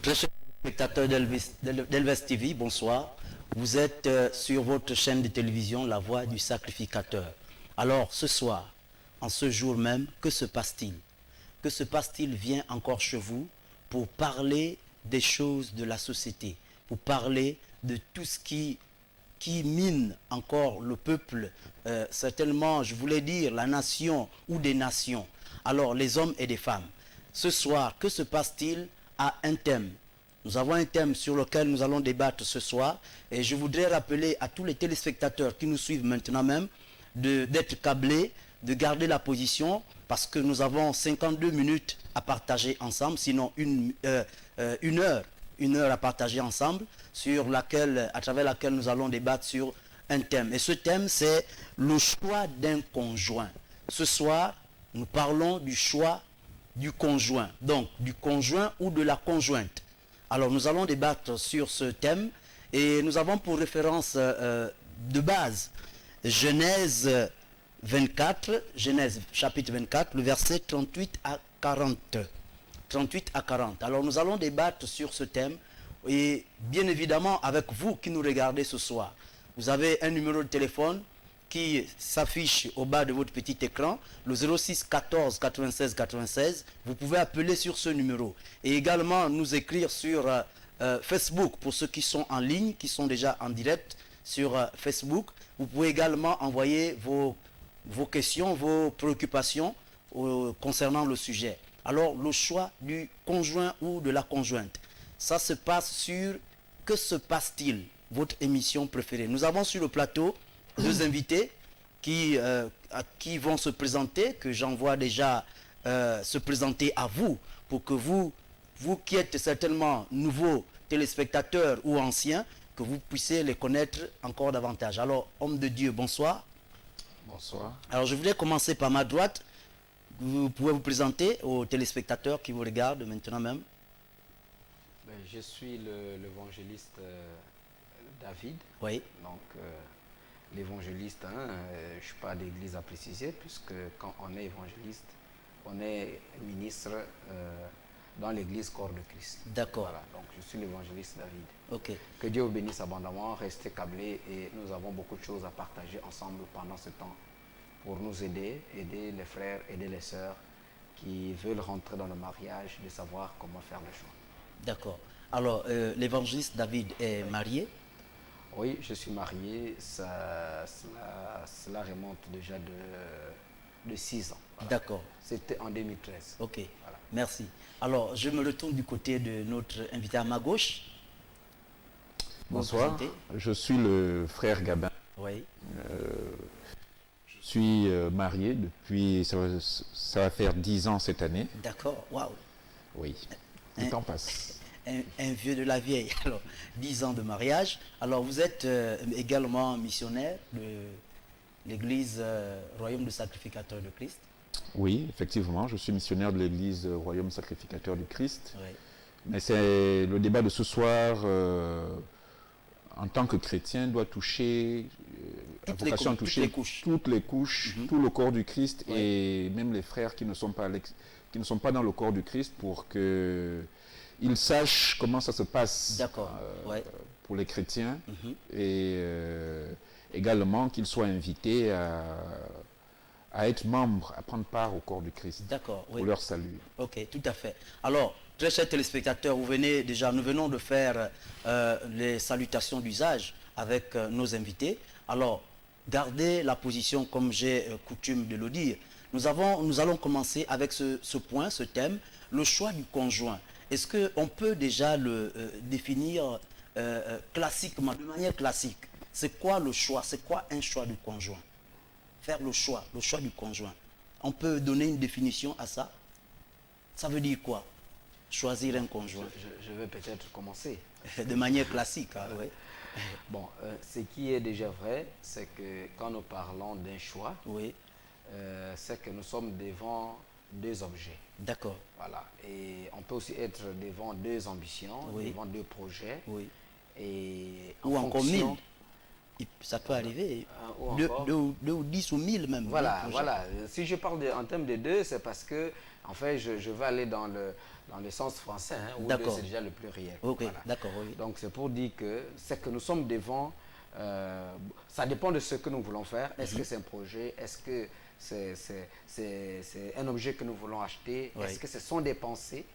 Très chers spectateurs d'Elves TV, bonsoir. Vous êtes sur votre chaîne de télévision La Voix du Sacrificateur. Alors, ce soir, en ce jour même, que se passe-t-il? Que se passe-t-il vient encore chez vous pour parler des choses de la société, pour parler de tout ce qui mine encore le peuple, certainement, je voulais dire, la nation ou des nations. Alors, les hommes et les femmes. Ce soir, que se passe-t-il à un thème? Nous avons un thème sur lequel nous allons débattre ce soir. Et je voudrais rappeler à tous les téléspectateurs qui nous suivent maintenant même d'être câblés, de garder la position, parce que nous avons 52 minutes à partager ensemble, sinon une heure à partager ensemble, à travers laquelle nous allons débattre sur un thème. Et ce thème, c'est le choix d'un conjoint. Ce soir, nous parlons du choix du conjoint, donc du conjoint ou de la conjointe. Alors nous allons débattre sur ce thème et nous avons pour référence de base Genèse 24, Genèse chapitre 24, le verset 38 à 40. 38 à 40. Alors nous allons débattre sur ce thème et bien évidemment avec vous qui nous regardez ce soir. Vous avez un numéro de téléphone qui s'affiche au bas de votre petit écran, le 06 14 96 96. Vous pouvez appeler sur ce numéro et également nous écrire sur Facebook pour ceux qui sont en ligne, qui sont déjà en direct sur Facebook. Vous pouvez également envoyer vos questions, vos préoccupations concernant le sujet. Alors, le choix du conjoint ou de la conjointe, ça se passe sur « Que se passe-t-il » votre émission préférée. Nous avons sur le plateau deux invités qui vont se présenter, que j'envoie déjà se présenter à vous, pour que vous qui êtes certainement nouveaux téléspectateurs ou anciens, que vous puissiez les connaître encore davantage. Alors, homme de Dieu, bonsoir. Bonsoir. Alors, je voulais commencer par ma droite. Vous pouvez vous présenter aux téléspectateurs qui vous regardent maintenant même. Je suis l'évangéliste David. Oui. Donc, l'évangéliste, je ne suis pas d'église à préciser, puisque quand on est évangéliste, on est ministre dans l'église corps de Christ. D'accord. Voilà, donc je suis l'évangéliste David. Ok. Que Dieu vous bénisse abondamment, restez câblés et nous avons beaucoup de choses à partager ensemble pendant ce temps pour nous aider les frères, aider les sœurs qui veulent rentrer dans le mariage, de savoir comment faire le choix. D'accord. Alors, l'évangéliste David est marié? Oui, je suis marié, cela remonte déjà de 6 ans. Voilà. D'accord. C'était en 2013. Ok, voilà. Merci. Alors, je me retourne du côté de notre invité à ma gauche. Bonsoir, je suis le frère Gabin. Oui. Je suis marié depuis, ça va faire 10 ans cette année. D'accord, waouh. Oui, le temps passe. Un vieux de la vieille. Alors, 10 ans de mariage. Alors, vous êtes également missionnaire de l'église Royaume du Sacrificateur de Christ? Oui, effectivement, je suis missionnaire de l'église Royaume Sacrificateur du Christ. Oui. Mais c'est le débat de ce soir, en tant que chrétien, doit toucher, toutes les couches, tout le corps du Christ, oui. Et même les frères qui ne sont pas dans le corps du Christ, pour que ils sachent comment ça se passe ouais. Pour les chrétiens, et également qu'ils soient invités à être membres, à prendre part au corps du Christ, pour leur salut. Ok, tout à fait. Alors, très chers téléspectateurs, nous venons de faire les salutations d'usage avec nos invités. Alors, gardez la position comme j'ai coutume de le dire. Nous allons commencer avec ce point, ce thème, le choix du conjoint. Est-ce qu'on peut déjà le définir classiquement, de manière classique? C'est quoi le choix? C'est quoi un choix du conjoint? Faire le choix du conjoint. On peut donner une définition à ça? Ça veut dire quoi? Choisir un conjoint. Je vais peut-être commencer. De manière classique, hein, oui. Bon, ce qui est déjà vrai, c'est que quand nous parlons d'un choix, oui. C'est que nous sommes devant deux objets. D'accord. Voilà. Et on peut aussi être devant deux ambitions, oui. Devant deux projets. Oui. Et ou encore 1000. Ça peut arriver. 2 ou 10 ou 1000 même. Voilà, voilà. Si je parle en termes de deux, c'est parce que, En fait, je vais aller dans le sens français, hein, où deux, c'est déjà le pluriel. Ok, voilà. D'accord, oui. Donc, c'est pour dire que c'est que nous sommes devant... ça dépend de ce que nous voulons faire. Est-ce que c'est un projet? Est-ce que c'est un objet que nous voulons acheter? Est-ce que ce sont des pensées?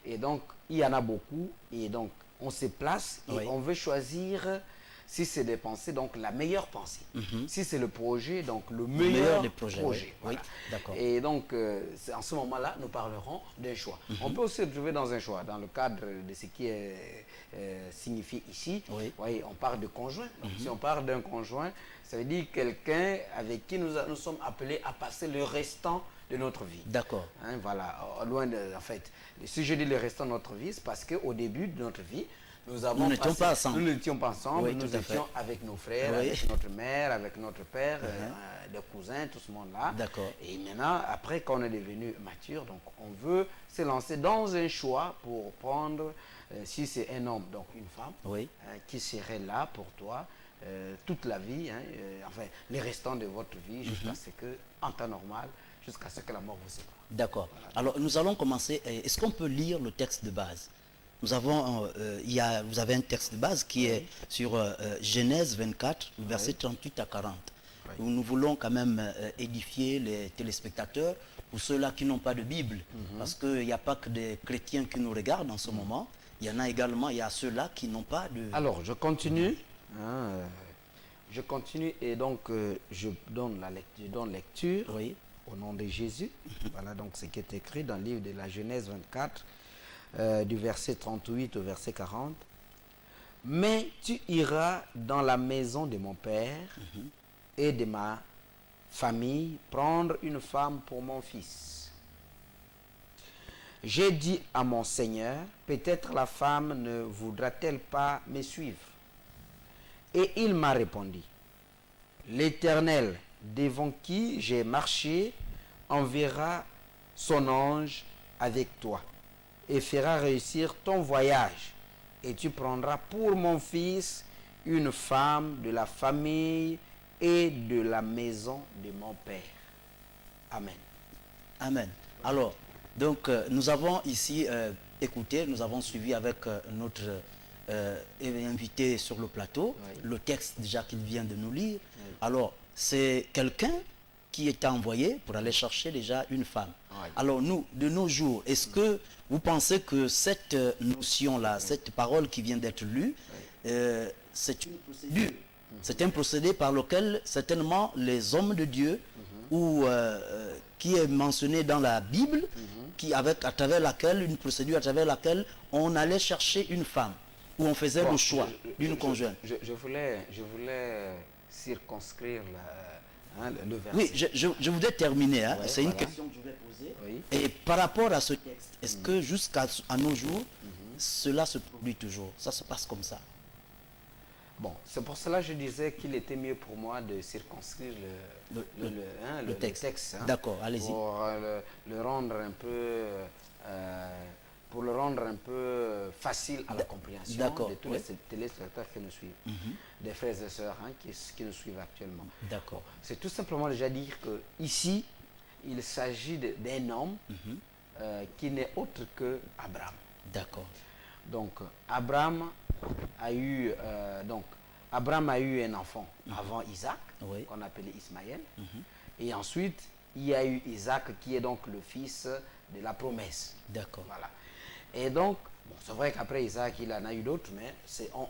Et donc, il y en a beaucoup. Et donc, on se place et on veut choisir... Si c'est des pensées, donc la meilleure pensée. Si c'est le projet, donc le meilleur des projets. Voilà. Oui, et donc, en ce moment-là, nous parlerons d'un choix. On peut aussi se trouver dans un choix, dans le cadre de ce qui est signifié ici. Voyez, on parle de conjoint. Donc, si on parle d'un conjoint, ça veut dire quelqu'un avec qui nous sommes appelés à passer le restant de notre vie. D'accord. Hein, voilà, loin de... En fait, si je dis le restant de notre vie, c'est parce qu'au début de notre vie, nous n'étions pas ensemble, oui, nous étions avec nos frères, avec notre mère, avec notre père, des cousins, tout ce monde-là. D'accord. Et maintenant, après qu'on est devenu mature, donc on veut se lancer dans un choix pour prendre, si c'est un homme, donc une femme, qui serait là pour toi toute la vie, enfin les restants de votre vie, jusqu'à ce que, en temps normal, jusqu'à ce que la mort vous sépare. D'accord. Voilà. Alors nous allons commencer. Est-ce qu'on peut lire le texte de base? Nous avons, vous avez un texte de base qui est sur Genèse 24, versets 38 à 40. Où nous voulons quand même édifier les téléspectateurs, pour ceux-là qui n'ont pas de Bible, parce qu'il n'y a pas que des chrétiens qui nous regardent en ce moment, il y en a également, il y a ceux-là qui n'ont pas de... Alors, je continue. Je continue et donc je donne lecture au nom de Jésus. Voilà donc ce qui est écrit dans le livre de la Genèse 24, du verset 38 au verset 40. Mais tu iras dans la maison de mon père et de ma famille prendre une femme pour mon fils. J'ai dit à mon Seigneur, peut-être la femme ne voudra-t-elle pas me suivre? Et il m'a répondu, l'Éternel devant qui j'ai marché enverra son ange avec toi et fera réussir ton voyage. Et tu prendras pour mon fils une femme de la famille et de la maison de mon père. Amen. Amen. Alors, donc nous avons ici écouté, nous avons suivi avec notre invité sur le plateau, le texte déjà qu'il vient de nous lire. Alors, c'est quelqu'un qui est envoyé pour aller chercher déjà une femme. Alors nous, de nos jours, est-ce que vous pensez que cette notion-là, cette parole qui vient d'être lue, c'est une procédure? C'est un procédé par lequel certainement les hommes de Dieu, ou qui est mentionné dans la Bible, à travers laquelle, une procédure à travers laquelle on allait chercher une femme, où on faisait le choix d'une conjointe. Je voulais circonscrire le verset. Oui, je voudrais terminer. Hein. C'est une question que je vais poser. Et par rapport à ce texte, est-ce que jusqu'à nos jours, cela se produit toujours? Ça se passe comme ça? Bon, c'est pour cela que je disais qu'il était mieux pour moi de circonscrire le texte. Hein, d'accord, allez-y. Pour le rendre un peu... pour le rendre un peu facile à la compréhension de tous les téléspectateurs qui nous suivent, des frères et sœurs qui nous suivent actuellement. D'accord. C'est tout simplement déjà dire que ici, il s'agit d'un homme qui n'est autre que Abraham. D'accord. Donc Abraham a eu un enfant avant Isaac, qu'on appelait Ismaël, et ensuite il y a eu Isaac qui est donc le fils de la promesse. D'accord. Voilà. Et donc, bon, c'est vrai qu'après Isaac, il en a eu d'autres, mais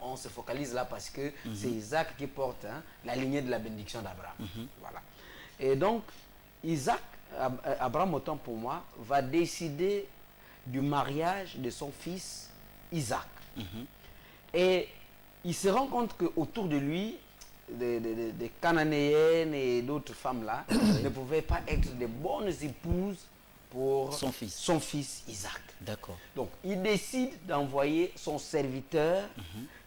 on se focalise là parce que c'est Isaac qui porte la lignée de la bénédiction d'Abraham. Voilà. Et donc, Abraham, autant pour moi, va décider du mariage de son fils Isaac. Et il se rend compte qu'autour de lui, des Cananéennes et d'autres femmes-là ne pouvaient pas être de bonnes épouses pour son fils Isaac. D'accord. Donc, il décide d'envoyer son serviteur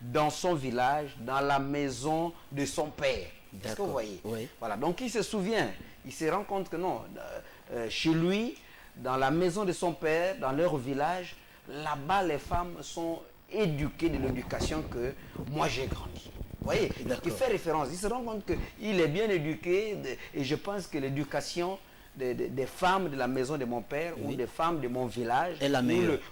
dans son village, dans la maison de son père. Est-ce que vous voyez? Voilà. Donc, il se souvient, il se rend compte que non, chez lui, dans la maison de son père, dans leur village, là-bas, les femmes sont éduquées de l'éducation que moi j'ai grandi. Vous voyez? Il fait référence, il se rend compte qu'il est bien éduqué et je pense que l'éducation des femmes de la maison de mon père ou des femmes de mon village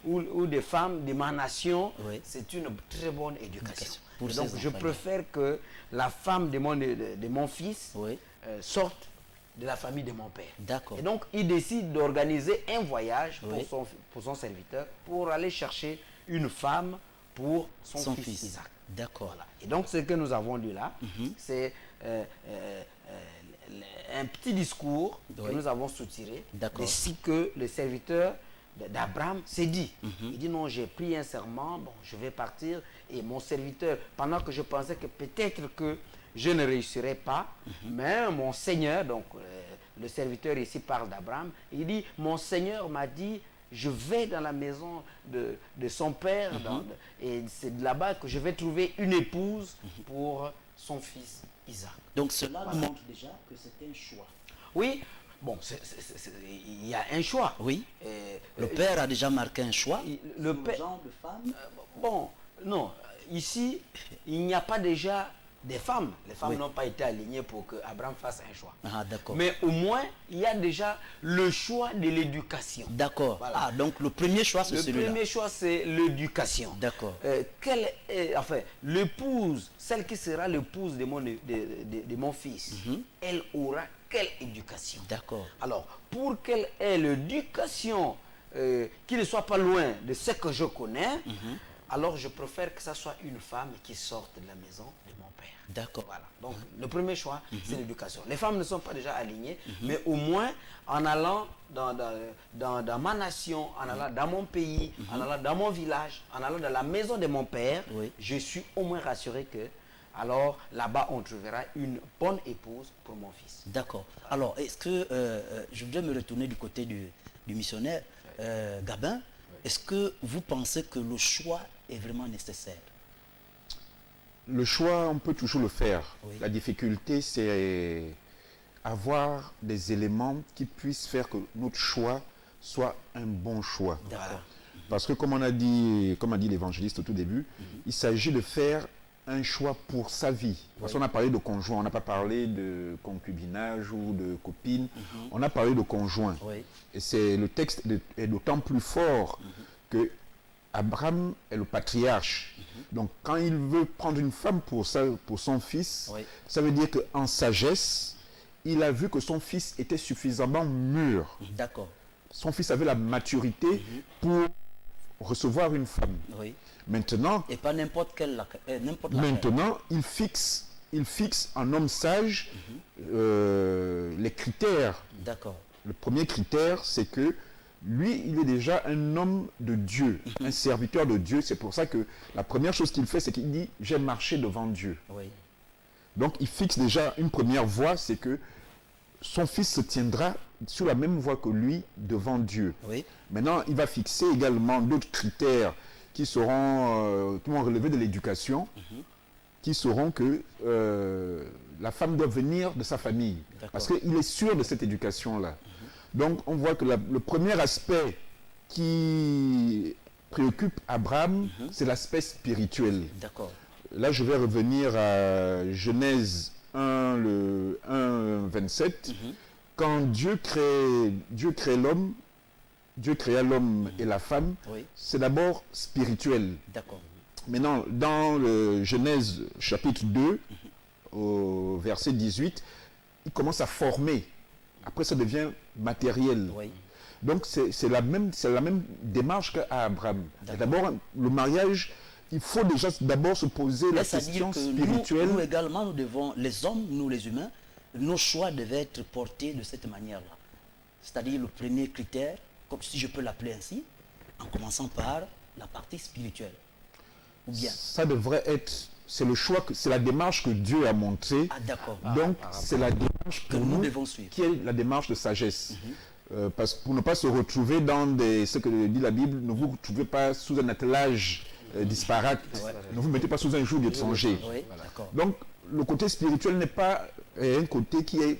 ou des femmes de ma nation, c'est une très bonne éducation. Donc je préfère que la femme de mon fils sorte de la famille de mon père. D'accord. Et donc il décide d'organiser un voyage pour son serviteur pour aller chercher une femme pour son fils Isaac. D'accord. Voilà. Et donc ce que nous avons lu là, c'est un petit discours que nous avons soutiré de ce que le serviteur d'Abraham s'est dit. Il dit non, j'ai pris un serment, bon, je vais partir et mon serviteur, pendant que je pensais que peut-être que je ne réussirais pas, mais mon Seigneur, donc le serviteur ici parle d'Abraham, il dit mon Seigneur m'a dit je vais dans la maison de son père et c'est là-bas que je vais trouver une épouse pour son fils Isaac. Donc cela nous montre déjà que c'est un choix. Oui, bon, il y a un choix. Oui, le père a déjà marqué un choix. Le père, genre de femme. Bon, non, ici, il n'y a pas déjà des femmes. Les femmes n'ont pas été alignées pour que Abraham fasse un choix. Ah, d'accord. Mais au moins, il y a déjà le choix de l'éducation. D'accord. Voilà. Ah, donc le premier choix, c'est celui-là. Le premier choix, c'est l'éducation. D'accord. Enfin, l'épouse, celle qui sera l'épouse de mon fils, elle aura quelle éducation? D'accord. Alors, pour qu'elle ait l'éducation qui ne soit pas loin de ce que je connais, alors je préfère que ça soit une femme qui sorte de la maison de mon père. D'accord. Voilà. Donc, le premier choix, c'est l'éducation. Les femmes ne sont pas déjà alignées, mais au moins, en allant dans ma nation, en allant dans mon pays, en allant dans mon village, en allant dans la maison de mon père, je suis au moins rassuré que, alors, là-bas, on trouvera une bonne épouse pour mon fils. D'accord. Alors, est-ce que, je voudrais me retourner du côté du missionnaire, Gabin, est-ce que vous pensez que le choix est vraiment nécessaire? Le choix, on peut toujours le faire. Oui. La difficulté, c'est avoir des éléments qui puissent faire que notre choix soit un bon choix. D'accord. Parce que comme a dit l'évangéliste au tout début, il s'agit de faire un choix pour sa vie. Parce qu'on a parlé de conjoint, on n'a pas parlé de concubinage ou de copine, on a parlé de conjoint. Oui. Et c'est le texte est d'autant plus fort que Abraham est le patriarche. Donc quand il veut prendre une femme pour son fils, ça veut dire qu'en sagesse, il a vu que son fils était suffisamment mûr. D'accord. Son fils avait la maturité pour recevoir une femme. Oui. Maintenant, et pas n'importe maintenant, il fixe en homme sage les critères. D'accord. Le premier critère, c'est que lui, il est déjà un homme de Dieu, un serviteur de Dieu. C'est pour ça que la première chose qu'il fait, c'est qu'il dit « j'ai marché devant Dieu ». Oui. Donc, il fixe déjà une première voie, c'est que son fils se tiendra sur la même voie que lui devant Dieu. Oui. Maintenant, il va fixer également d'autres critères qui vont relever de l'éducation, qui seront que la femme doit venir de sa famille. Parce qu'il est sûr de cette éducation-là. Donc, on voit que le premier aspect qui préoccupe Abraham, c'est l'aspect spirituel. D'accord. Là, je vais revenir à Genèse 1, le 1, 27. Quand Dieu crée l'homme, Dieu créa l'homme et la femme, c'est d'abord spirituel. D'accord. Maintenant, dans le Genèse chapitre 2, au verset 18, il commence à former. Après, ça devient matériel. Oui. Donc, c'est la même démarche qu'à Abraham. D'abord, le mariage, il faut déjà d'abord se poser la question spirituelle. Nous également, nous devons, les hommes, nous les humains, nos choix devaient être portés de cette manière-là. C'est-à-dire le premier critère, comme si je peux l'appeler ainsi, en commençant par la partie spirituelle. Ou bien. Ça devrait être, c'est le choix, c'est la démarche que Dieu a montrée. Ah d'accord. Donc c'est la démarche que nous devons suivre. Qui est la démarche de sagesse. Parce que pour ne pas se retrouver dans ce que dit la Bible, ne vous retrouvez pas sous un attelage disparate. Ne vous mettez pas sous un joug d'étranger. Donc le côté spirituel n'est pas un côté qui est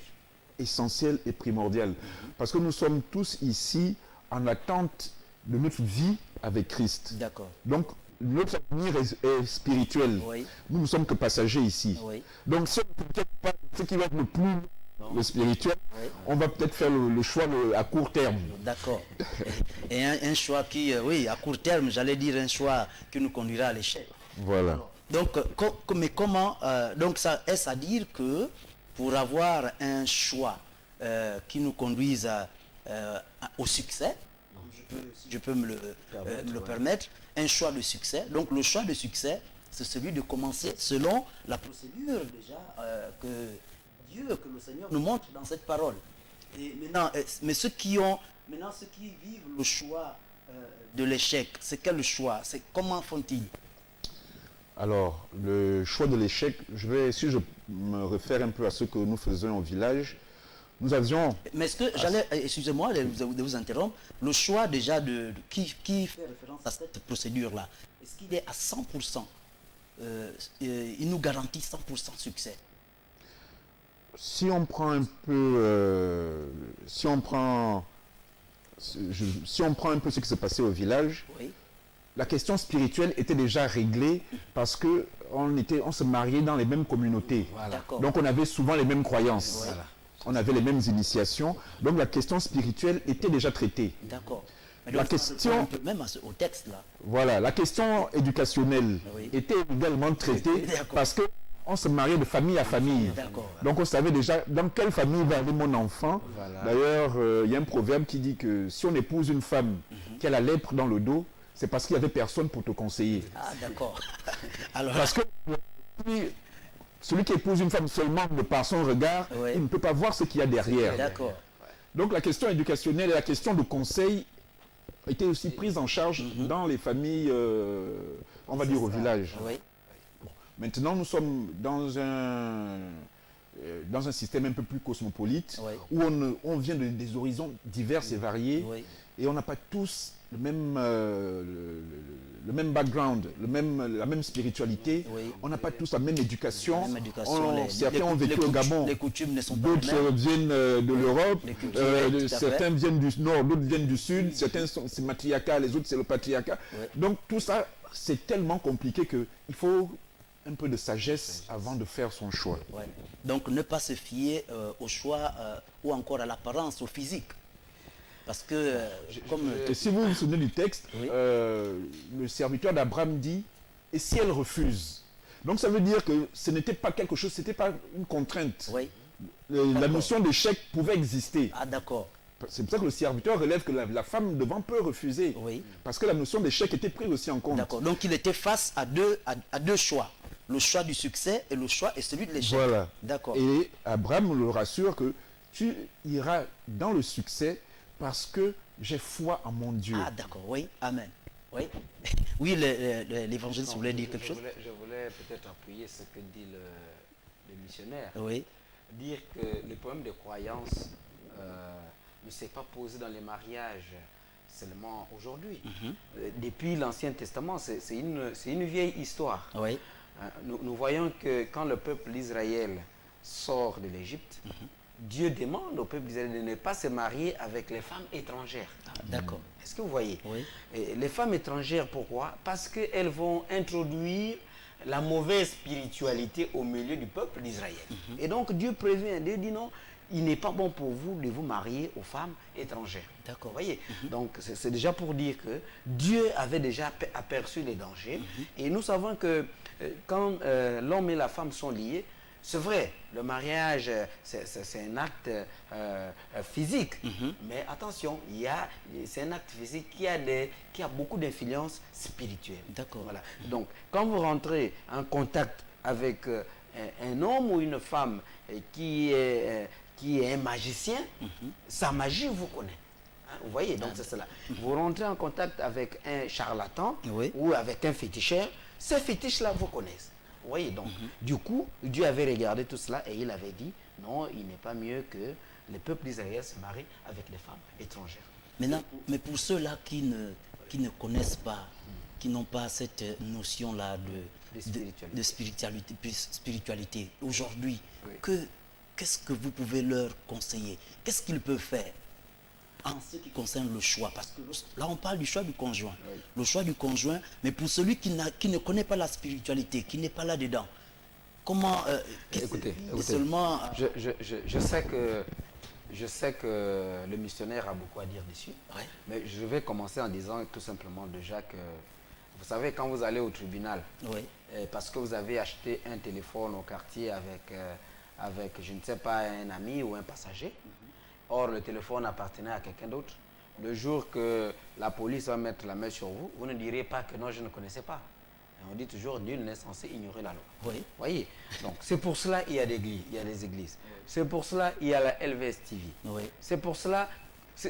essentiel et primordial. Parce que nous sommes tous ici en attente de notre vie avec Christ. D'accord. Donc, notre avenir est spirituel. Nous ne sommes que passagers ici. Donc, ce qui va être le plus le spirituel, on va peut-être faire le choix à court terme. D'accord. Et un choix qui, oui, à court terme, j'allais dire un choix qui nous conduira à l'échec. Voilà. Donc, mais comment, donc ça est-ce à dire que pour avoir un choix qui nous conduise au succès, si je peux me le permettre, un choix de succès. Donc le choix de succès, c'est celui de commencer selon la procédure déjà que Dieu, que le Seigneur nous montre dans cette parole. Et maintenant, mais ceux qui vivent le choix de l'échec, c'est quel choix? C'est comment font-ils? Alors, le choix de l'échec, si je me réfère un peu à ce que nous faisions au village, nous avions... Mais est-ce que, excusez-moi de vous interrompre, le choix déjà qui fait référence à cette procédure-là, est-ce qu'il est à 100%, il nous garantit 100% succès? Si on prend un peu, si on prend un peu ce qui s'est passé au village, oui. La question spirituelle était déjà réglée parce que on se mariait dans les mêmes communautés. Voilà. Donc on avait souvent les mêmes croyances. Voilà. On avait les mêmes initiations. Donc la question spirituelle était déjà traitée. D'accord. La question, même au texte là. Voilà, la question éducationnelle était également traitée parce que on se mariait de famille à famille. Donc on savait déjà dans quelle famille va aller mon enfant. Voilà. D'ailleurs, il y a un proverbe qui dit que si on épouse une femme qui a la lèpre dans le dos, c'est parce qu'il n'y avait personne pour te conseiller. Ah, d'accord. Alors... Parce que celui qui épouse une femme seulement par son regard, il ne peut pas voir ce qu'il y a derrière. D'accord. Donc la question éducationnelle et la question de conseil étaient aussi prises en charge dans les familles, on va dire au village. Oui. Bon. Maintenant, nous sommes dans un système un peu plus cosmopolite, où on vient des horizons divers et variés, et on n'a pas tous le même background, la même spiritualité. On n'a pas tous la même éducation. Certains ont vécu au Gabon, les coutumes ne sont pas les mêmes. D'autres viennent de l'Europe, certains viennent du nord, d'autres viennent du sud, certains c'est matriarcat, les autres c'est le patriarcat. Donc tout ça, c'est tellement compliqué qu'il faut un peu de sagesse avant de faire son choix. Donc ne pas se fier au choix ou encore à l'apparence, au physique. Parce que, si vous vous souvenez du texte, le serviteur d'Abraham dit « Et si elle refuse ?» Donc ça veut dire que ce n'était pas quelque chose, ce n'était pas une contrainte. La notion d'échec pouvait exister. Ah d'accord. C'est pour ça que le serviteur relève que la femme devant peut refuser. Parce que la notion d'échec était prise aussi en compte. D'accord. Donc il était face à deux choix. Le choix du succès et le choix est celui de l'échec. Voilà. D'accord. Et Abraham le rassure que tu iras dans le succès parce que j'ai foi en mon Dieu. Ah d'accord, oui, amen. Oui, oui, l'évangéliste voulait dire quelque chose. Je voulais peut-être appuyer ce que dit le missionnaire. Oui. Dire que le problème de croyance ne s'est pas posé dans les mariages seulement aujourd'hui. Depuis l'Ancien Testament, c'est une vieille histoire. Oui. Nous voyons que quand le peuple d'Israël sort de l'Égypte, Dieu demande au peuple d'Israël de ne pas se marier avec les femmes étrangères. D'accord. Est-ce que vous voyez? Oui. Et les femmes étrangères, pourquoi? Parce qu'elles vont introduire la mauvaise spiritualité au milieu du peuple d'Israël. Et donc Dieu prévient, Dieu dit non, il n'est pas bon pour vous de vous marier aux femmes étrangères. D'accord. Vous voyez? Donc c'est déjà pour dire que Dieu avait déjà aperçu les dangers. Et nous savons que quand l'homme et la femme sont liés, c'est vrai, le mariage, c'est un acte physique, mais attention, c'est un acte physique qui a beaucoup d'influence spirituelle. D'accord. Voilà. Donc, quand vous rentrez en contact avec un homme ou une femme qui est un magicien, sa magie vous connaît. Hein, vous voyez, donc c'est cela. Vous rentrez en contact avec un charlatan ou avec un féticheur, ces fétiches-là vous connaissent. Vous voyez, donc, du coup, Dieu avait regardé tout cela et il avait dit, non, il n'est pas mieux que le peuple d'Israël se marie avec des femmes étrangères. Maintenant, mais pour ceux-là qui ne connaissent pas, qui n'ont pas cette notion-là de spiritualité, aujourd'hui, qu'est-ce que vous pouvez leur conseiller? Qu'est-ce qu'ils peuvent faire en ce qui concerne le choix? Parce que là, on parle du choix du conjoint. Le choix du conjoint, mais pour celui qui ne connaît pas la spiritualité, qui n'est pas là-dedans, comment... écoutez, seulement... je sais que le missionnaire a beaucoup à dire dessus, Ouais. mais je vais commencer en disant tout simplement déjà que, vous savez, quand vous allez au tribunal, Oui. parce que vous avez acheté un téléphone au quartier avec, je ne sais pas, un ami ou un passager, or le téléphone appartenait à quelqu'un d'autre, le jour que la police va mettre la main sur vous, vous ne direz pas que non, je ne connaissais pas. Et on dit toujours, nul n'est censé ignorer la loi. Oui. Voyez. Donc, c'est pour cela qu'il y a des églises. C'est pour cela qu'il y a la LVS TV. Oui. C'est pour cela,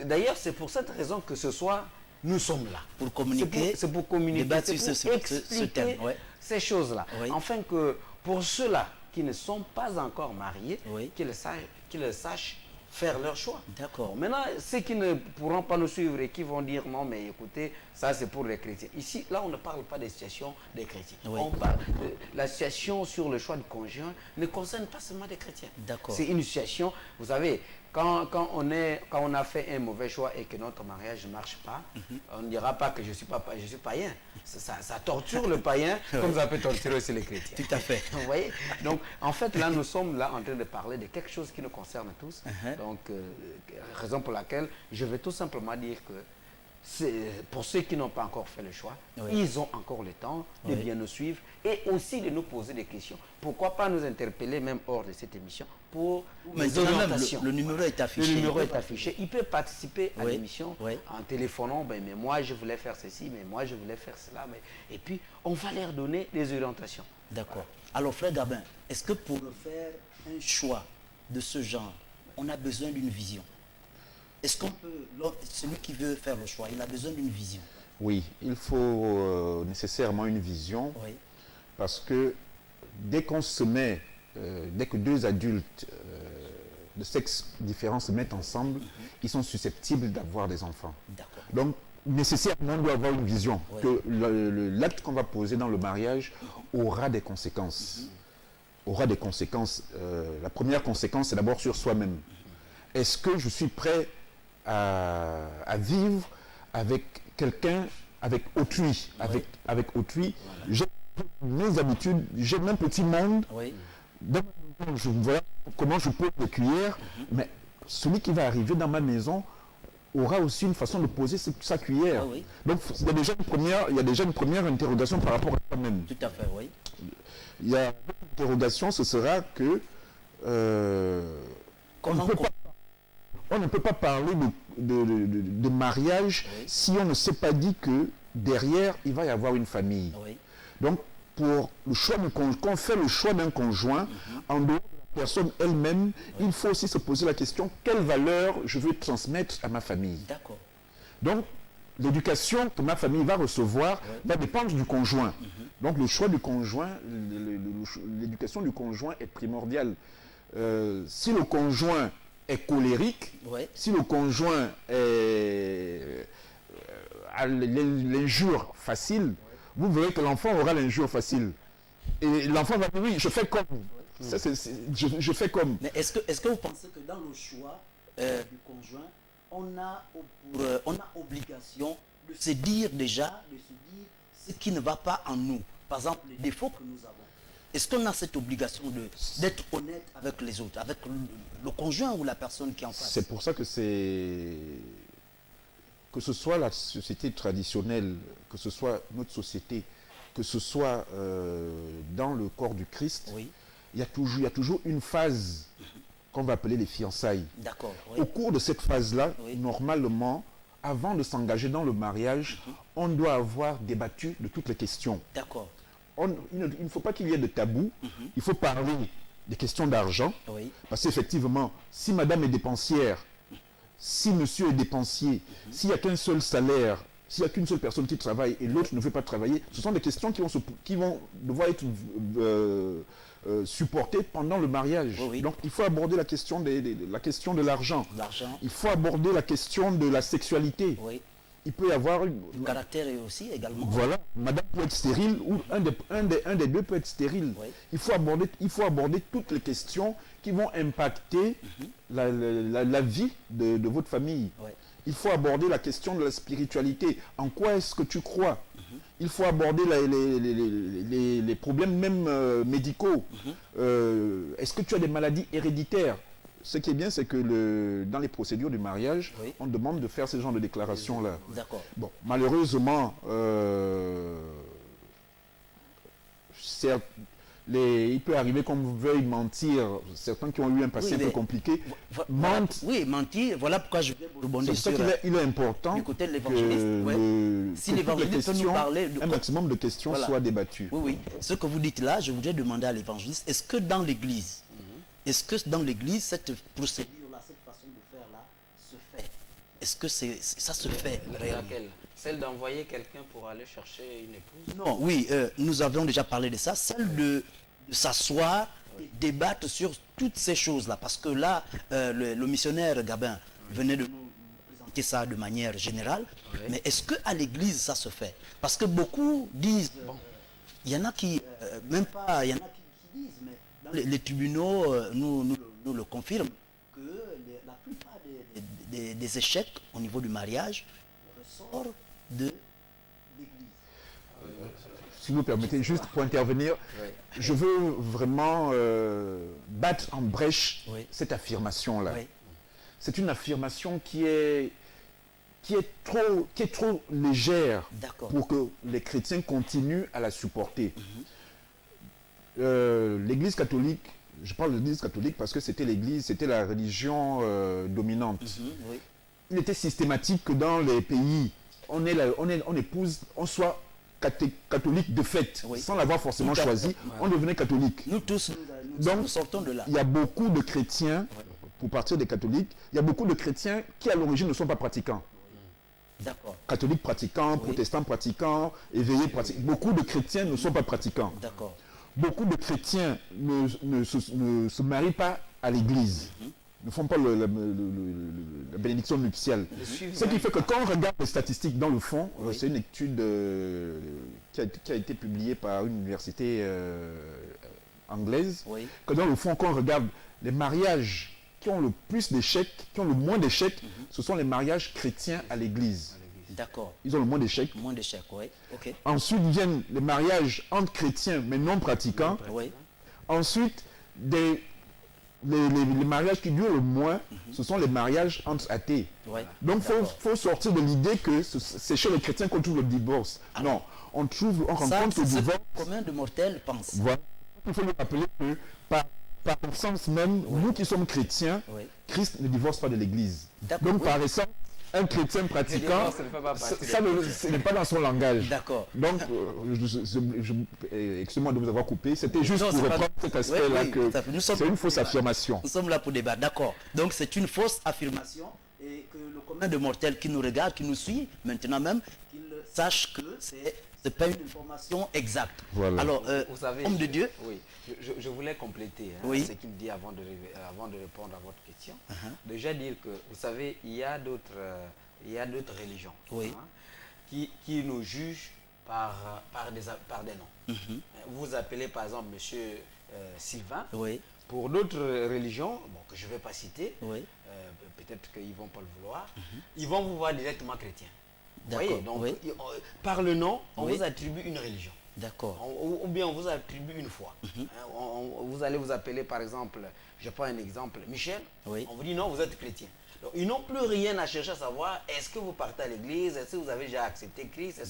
d'ailleurs, c'est pour cette raison que ce soir, nous sommes là. Pour communiquer, c'est pour communiquer, débattre c'est sur pour ce expliquer thème. Ouais. ces choses-là. Oui. Afin que, pour ceux-là qui ne sont pas encore mariés, Oui. qu'ils sachent faire leur choix. D'accord. Bon, maintenant, ceux qui ne pourront pas nous suivre et qui vont dire non, mais écoutez, ça c'est pour les chrétiens. Ici, là, on ne parle pas des situations des chrétiens. Oui. On parle de la situation sur le choix du conjoint ne concerne pas seulement des chrétiens. D'accord. C'est une situation, vous savez, quand on a fait un mauvais choix et que notre mariage ne marche pas, on ne dira pas que je suis païen. Ça torture le païen comme ça peut torturer aussi les chrétiens. Tout à fait. Vous voyez? Donc, en fait, là, nous sommes là en train de parler de quelque chose qui nous concerne tous. Donc, raison pour laquelle je vais tout simplement dire que pour ceux qui n'ont pas encore fait le choix, Oui. ils ont encore le temps de bien nous suivre et aussi de nous poser des questions. Pourquoi pas nous interpeller même hors de cette émission pour les Maintenant, même, orientations. le numéro est affiché. Le numéro est affiché. Il peut participer à Oui. l'émission Oui. en téléphonant. Ben, mais moi, je voulais faire ceci, mais moi, je voulais faire cela. Et puis, on va leur donner des orientations. D'accord. Alors, frère Gabin, est-ce que pour faire un choix de ce genre, on a besoin d'une vision? Est-ce qu'on peut, celui qui veut faire le choix, il a besoin d'une vision? Oui, il faut nécessairement une vision, Oui. parce que dès qu'on se met, dès que deux adultes de sexe différents se mettent ensemble, ils sont susceptibles d'avoir des enfants. D'accord. Donc, nécessairement, on doit avoir une vision, Oui. que l'acte qu'on va poser dans le mariage aura des conséquences. Aura des conséquences. La première conséquence, c'est d'abord sur soi-même. Est-ce que je suis prêt à vivre avec quelqu'un, avec autrui, avec autrui? J'ai mes habitudes, j'ai mon petit monde. Oui. Dans ma maison, je vois comment je peux le cuillère, mais celui qui va arriver dans ma maison aura aussi une façon de poser sa cuillère. Ah oui. Donc il y a déjà une première interrogation par rapport à soi-même. Tout à fait, oui. Il y a une interrogation, ce sera que on ne peut pas parler de mariage si on ne s'est pas dit que derrière, il va y avoir une famille. Oui. Donc, pour le choix qu'on fait le choix d'un conjoint, en dehors de la personne elle-même, il faut aussi se poser la question, quelle valeur je veux transmettre à ma famille? D'accord. Donc, l'éducation que ma famille va recevoir va dépendre du conjoint. Donc, le choix du conjoint, l'éducation du conjoint est primordiale. Si le conjoint est colérique, si le conjoint a l'injure facile, vous verrez que l'enfant aura l'injure facile. Et l'enfant va dire, oui, je fais comme. Ça, je fais comme. Mais est-ce que vous pensez que dans le choix du conjoint, on a obligation de se dire déjà, ce qui ne va pas en nous? Par exemple, les défauts que nous avons. Est-ce qu'on a cette obligation d'être honnête avec les autres, avec le conjoint ou la personne qui est en face? C'est pour ça que que ce soit la société traditionnelle, que ce soit notre société, que ce soit dans le corps du Christ, Oui. il y a toujours une phase qu'on va appeler les fiançailles. D'accord. Oui. Au cours de cette phase-là, Oui. normalement, avant de s'engager dans le mariage, on doit avoir débattu de toutes les questions. D'accord. Il ne faut pas qu'il y ait de tabou. Il faut parler des questions d'argent. Oui. Parce qu'effectivement, si madame est dépensière, si monsieur est dépensier, s'il n'y a qu'un seul salaire, s'il n'y a qu'une seule personne qui travaille et l'autre ne veut pas travailler, ce sont des questions qui vont devoir être supportées pendant le mariage. Oui. Donc il faut aborder la question de l'argent. L'argent. Il faut aborder la question de la sexualité. Oui. Il peut y avoir Le caractère est aussi également. Voilà, madame peut être stérile ou un des deux peut être stérile. Oui. Il faut aborder toutes les questions qui vont impacter la vie de votre famille. Oui. Il faut aborder la question de la spiritualité. En quoi est-ce que tu crois? il faut aborder les problèmes même médicaux. Est-ce que tu as des maladies héréditaires? Ce qui est bien, c'est que dans les procédures du mariage, on demande de faire ce genre de déclaration-là. D'accord. Bon, malheureusement, il peut arriver qu'on veuille mentir. Certains qui ont eu un passé un peu compliqué mentent. Oui, mentir. Voilà pourquoi je vais rebondir sur... C'est pour ça qu'il est important du côté de l'évangéliste. Si l'évangéliste peut nous parler... un maximum de questions soient débattues. Oui, oui. Ce que vous dites là, je voudrais demander à l'évangéliste, est-ce que dans l'Église, cette procédure-là, cette façon de faire là, se fait? Est-ce que ça se fait réellement? Laquelle? Celle d'envoyer quelqu'un pour aller chercher une épouse? Non, oui, nous avions déjà parlé de ça. Celle de s'asseoir et débattre sur toutes ces choses-là. Parce que là, le missionnaire Gabin venait de nous présenter ça de manière générale. Mais est-ce qu'à l'église, ça se fait? Parce que beaucoup disent... Il y en a qui... même pas... Il y en a qui disent, mais dans les tribunaux nous le confirment, que la plupart des échecs au niveau du mariage ressortent de l'église. Si vous permettez, juste pour intervenir, je veux vraiment battre en brèche cette affirmation-là. C'est une affirmation qui est trop légère pour que les chrétiens continuent à la supporter. L'Église catholique, je parle de l'Église catholique parce que c'était la religion dominante. Il était systématique que dans les pays, on épouse, on soit catholique de fait, sans l'avoir forcément choisi, on devenait catholique. Nous tous, nous sortons de là. Il y a beaucoup de chrétiens, pour partir des catholiques, il y a beaucoup de chrétiens qui à l'origine ne sont pas pratiquants. D'accord. Catholiques pratiquants, protestants pratiquants, éveillés pratiquants. Beaucoup de chrétiens ne sont pas pratiquants. D'accord. Beaucoup de chrétiens ne se marient pas à l'église. Ne font pas la bénédiction nuptiale. Ce qui fait que quand on regarde les statistiques dans le fond, c'est une étude qui a été publiée par une université anglaise, que dans le fond, quand on regarde les mariages qui ont le plus d'échecs, qui ont le moins d'échecs, ce sont les mariages chrétiens à l'église. D'accord. Ils ont le moins d'échecs. Moins d'échecs, oui. Okay. Ensuite viennent les mariages entre chrétiens mais non pratiquants. Ensuite, les mariages qui durent le moins, ce sont les mariages entre athées. Donc il faut sortir de l'idée que c'est chez les chrétiens qu'on trouve le divorce. Non, on rencontre le divorce. Combien de mortels pensent? Voilà. Il faut nous rappeler que par essence même, nous qui sommes chrétiens, Christ ne divorce pas de l'Église. Donc par essence, un chrétien pratiquant, ça n'est pas dans son langage. D'accord. Donc, excusez-moi de vous avoir coupé, c'était juste pour reprendre cet aspect-là que c'est une fausse affirmation. Nous sommes là pour débattre, d'accord. Donc c'est une fausse affirmation et que le commun de mortels qui nous regarde, qui nous suit, maintenant même, qu'il sache que c'est pas une information exacte. Voilà. Alors, vous savez, homme de Dieu. Oui, je voulais compléter ce qu'il me dit avant de répondre à votre question. Déjà dire que, vous savez, il y a d'autres religions qui nous jugent par des noms. Vous appelez par exemple monsieur Sylvain. Pour d'autres religions, que je ne vais pas citer, peut-être qu'ils ne vont pas le vouloir, ils vont vous voir directement chrétien. Vous voyez, donc par le nom, on vous attribue une religion. D'accord. Ou bien on vous attribue une foi. Vous allez vous appeler par exemple, je prends un exemple, Michel, on vous dit non, vous êtes chrétien. Donc, ils n'ont plus rien à chercher à savoir, est-ce que vous partez à l'église, est-ce que vous avez déjà accepté Christ,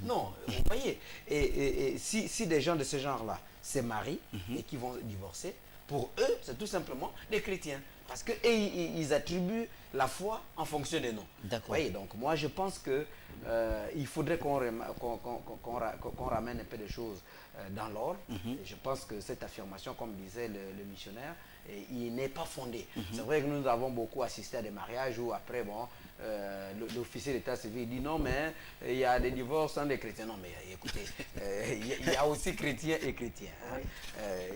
non, vous voyez. Et si des gens de ce genre-là se marient et qui vont divorcer, pour eux, c'est tout simplement des chrétiens. Parce qu'ils attribuent la foi en fonction des noms. Voyez, donc moi je pense que il faudrait qu'on ramène un peu de choses dans l'ordre. Je pense que cette affirmation, comme disait le missionnaire, il n'est pas fondé. C'est vrai que nous avons beaucoup assisté à des mariages où après, l'officier d'état civil dit non, mais il y a des divorces entre des chrétiens. Non, mais écoutez, il y a aussi chrétiens et chrétiens.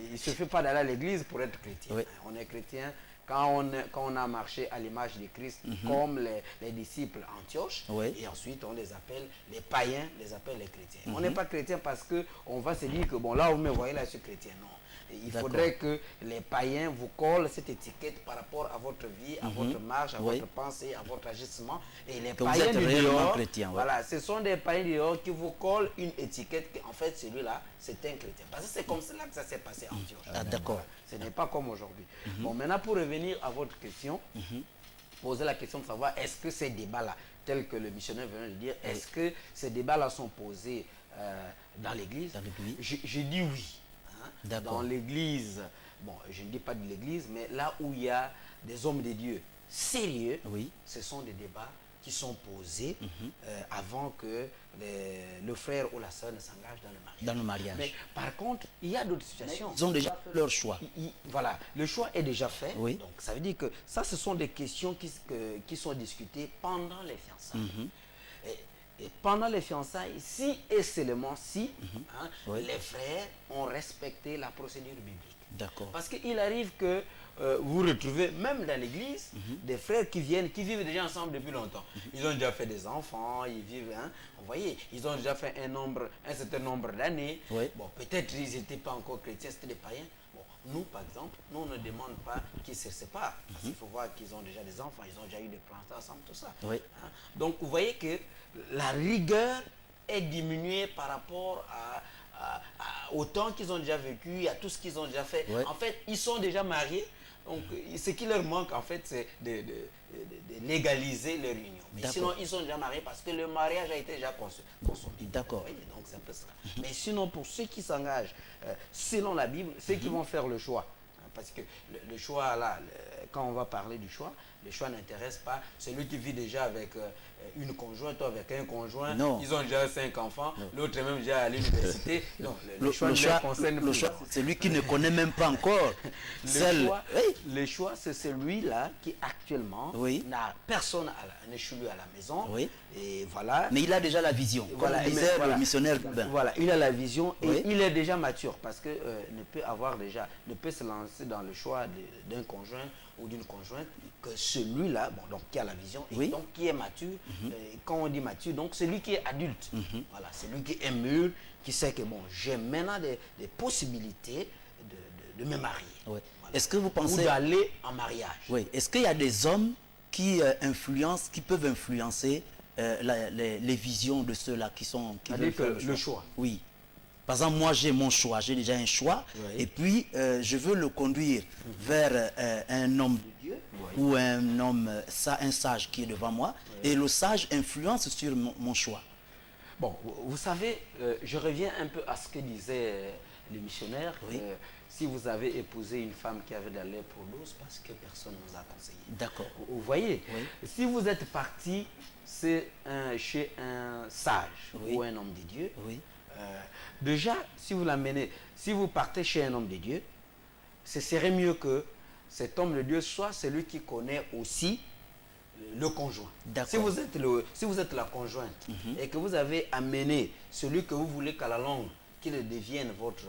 Il ne suffit pas d'aller à l'église pour être chrétien. On est chrétien quand on a marché à l'image de Christ, comme les disciples Antioche, et ensuite on les appelle les païens, les appelle les chrétiens. On n'est pas chrétien parce qu'on va se dire que bon, là vous me voyez là, je suis chrétien. Non. Il faudrait que les païens vous collent cette étiquette par rapport à votre vie, à votre marche, à votre pensée, à votre agissement. Et les païens du dehors, voilà, ce sont des païens du dehors qui vous collent une étiquette qu'en fait celui-là, c'est un chrétien. Parce que c'est comme cela que ça s'est passé en Antioche. D'accord. Voilà. Ce n'est pas comme aujourd'hui. Bon, maintenant pour revenir à votre question, poser la question de savoir est-ce que ces débats-là, tels que le missionnaire vient de dire, est-ce que ces débats-là sont posés dans l'église? Je dis oui. Dans l'église, bon, je ne dis pas de l'église, mais là où il y a des hommes de Dieu sérieux, ce sont des débats qui sont posés avant que le frère ou la sœur ne s'engage dans le mariage. Mais par contre, il y a d'autres situations. Ils ont déjà fait leur choix. Voilà, le choix est déjà fait. Donc ça veut dire que ça, ce sont des questions qui sont discutées pendant les fiançailles. Et pendant les fiançailles, si et seulement si les frères ont respecté la procédure biblique. D'accord. Parce qu'il arrive que vous retrouvez, même dans l'église, des frères qui vivent déjà ensemble depuis longtemps. Ils ont déjà fait des enfants, ils vivent, vous voyez, ils ont déjà fait un certain nombre d'années. Bon, peut-être ils n'étaient pas encore chrétiens, c'était des païens. Bon, nous, par exemple, nous, on ne demande pas qu'ils se séparent. Parce qu'il faut voir qu'ils ont déjà des enfants, ils ont déjà eu des plans ensemble, tout ça. Donc, vous voyez que la rigueur est diminuée par rapport au temps qu'ils ont déjà vécu, à tout ce qu'ils ont déjà fait. En fait, ils sont déjà mariés. Donc, ce qui leur manque, en fait, c'est de légaliser leur union. Mais sinon, ils sont déjà mariés parce que le mariage a été déjà consommé. D'accord. Donc, c'est un peu ça. Mais sinon, pour ceux qui s'engagent selon la Bible, ceux qui vont faire le choix, parce que le choix, là, quand on va parler du choix, le choix n'intéresse pas celui qui vit déjà avec une conjointe ou avec un conjoint. Non. Ils ont déjà 5 enfants, l'autre est même déjà à l'université. Non, le choix ne les concerne plus. C'est celui qui ne connaît même pas encore. Le choix, c'est celui-là qui actuellement n'a personne un échelu à la maison. Et voilà. Mais il a déjà la vision. Comme disait le missionnaire Gabin. Voilà, il a la vision et il est déjà mature parce que ne peut se lancer dans le choix d'un conjoint ou d'une conjointe que celui-là, bon, donc qui a la vision et donc qui est mature. Quand on dit mature, donc celui qui est adulte, voilà, celui qui est mûr, qui sait que bon, j'ai maintenant des possibilités de me marier. Voilà. Est-ce que vous pensez ou d'aller en mariage? Est-ce qu'il y a des hommes qui peuvent influencer les visions de ceux-là qui veulent faire le choix? Oui. Par exemple, moi j'ai mon choix, j'ai déjà un choix, et puis je veux le conduire vers un homme de Dieu ou un sage qui est devant moi, et le sage influence sur mon choix. Bon, vous savez, je reviens un peu à ce que disait le missionnaire. Si vous avez épousé une femme qui avait de la lait pour l'os, parce que personne ne vous a conseillé. D'accord. Vous voyez, si vous êtes parti chez un sage ou un homme de Dieu, déjà, si vous partez chez un homme de Dieu, ce serait mieux que cet homme de Dieu soit celui qui connaît aussi le conjoint. Si vous êtes la conjointe et que vous avez amené celui que vous voulez qu'à la longue, qu'il devienne votre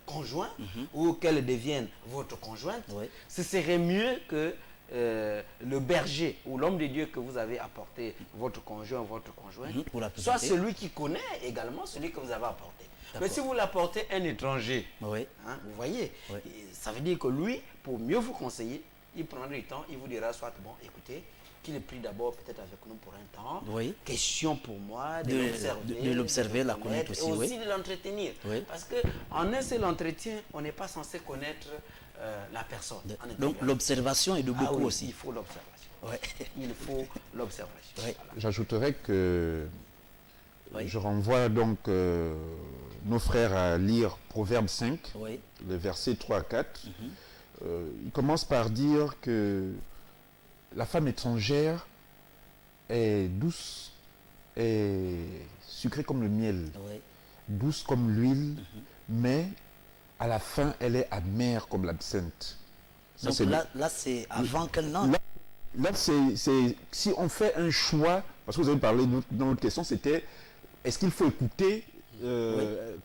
conjoint ou qu'elle devienne votre conjointe, ce serait mieux que le berger ou l'homme de Dieu que vous avez apporté, votre conjoint, votre conjointe, soit celui qui connaît également celui que vous avez apporté. Mais si vous l'apportez un étranger, vous voyez, ça veut dire que lui, pour mieux vous conseiller, il prendra du temps, il vous dira soit, bon, écoutez, qu'il est pris d'abord peut-être avec nous pour un temps, question pour moi, de l'observer, la connaître aussi. Et aussi de l'entretenir. Parce qu'en un seul entretien, on n'est pas censé connaître la personne. Donc l'observation est de beaucoup aussi. Il faut l'observation. Il faut l'observation. Voilà. J'ajouterais que je renvoie donc nos frères à lire Proverbe 5, les versets 3 à 4. Il commence par dire que la femme étrangère est douce et sucrée comme le miel, douce comme l'huile, mais à la fin, elle est amère comme l'absinthe. Donc là c'est avant qu'elle n'entre. Là, c'est si on fait un choix, parce que vous avez parlé dans notre question, c'était est-ce qu'il faut écouter